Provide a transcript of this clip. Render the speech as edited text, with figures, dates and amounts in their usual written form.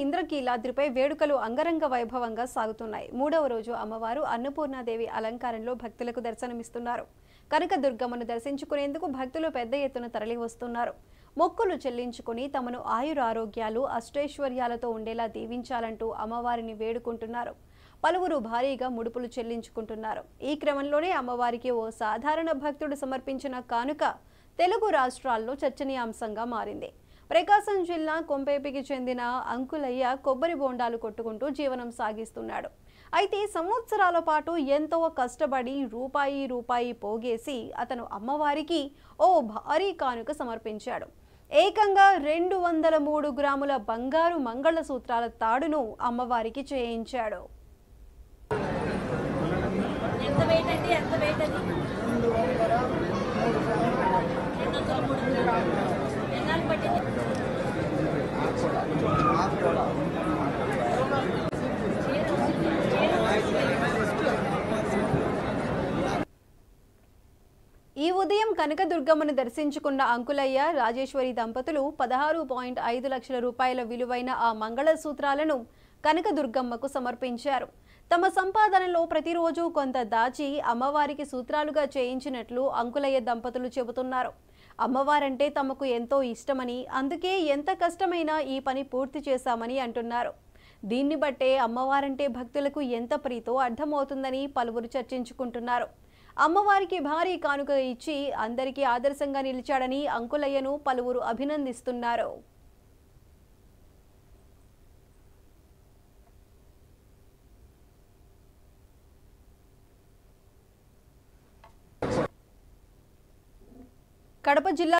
ఇంద్రకీలాద్రిపై వేడుకలు అంగరంగ వైభవంగా సాగుతున్నాయి. మూడవ రోజు అమ్మవారు అన్నపూర్ణాదేవి అలంకారంలో భక్తులకు దర్శనమిస్తున్నారు. కనకదుర్గమ్మను దర్శించుకునేందుకు భక్తులు పెద్ద ఎత్తున తరలి వస్తున్నారు. మొక్కులు చెల్లించుకుని తమను ఆయురారోగ్యాలు అష్టైశ్వర్యాలతో ఉండేలా దీవించాలంటూ అమ్మవారిని వేడుకుంటున్నారు. పలువురు భారీగా ముడుపులు చెల్లించుకుంటున్నారు. ఈ క్రమంలోనే అమ్మవారికి ఓ సాధారణ భక్తుడు సమర్పించిన కానుక తెలుగు రాష్ట్రాల్లో చర్చనీయాంశంగా మారింది. ప్రకాశం జిల్లా కొంపేపికి చెందిన అంకులయ్య కొబ్బరి బోండాలు కొట్టుకుంటూ జీవనం సాగిస్తున్నాడు. అయితే సంవత్సరాల పాటు ఎంతో కష్టపడి రూపాయి పోగేసి అతను అమ్మవారికి ఓ భారీ కానుక సమర్పించాడు. ఏకంగా 203 గ్రాముల బంగారు మంగళసూత్రాల తాడును అమ్మవారికి చేయించాడు. ఈ ఉదయం కనకదుర్గమ్మను దర్శించుకున్న అంకులయ్య రాజేశ్వరి దంపతులు 16.5 లక్షల రూపాయల విలువైన ఆ మంగళసూత్రాలను కనకదుర్గమ్మకు సమర్పించారు. తమ సంపాదనలో ప్రతిరోజు కొంత దాచి అమ్మవారికి సూత్రాలుగా చేయించినట్లు అంకులయ్య దంపతులు చెబుతున్నారు. అమ్మవారంటే తమకు ఎంతో ఇష్టమని, అందుకే ఎంత కష్టమైనా ఈ పని పూర్తి చేశామని అంటున్నారు. దీన్ని బట్టే అమ్మవారంటే భక్తులకు ఎంత ప్రీతో అర్థమవుతుందని పలువురు చర్చించుకుంటున్నారు. అమ్మవారికి భారీ కానుక ఇచ్చి అందరికీ ఆదర్శంగా నిలిచాడని అంకులయ్యను పలువురు అభినందిస్తున్నారు. కడప జిల్లా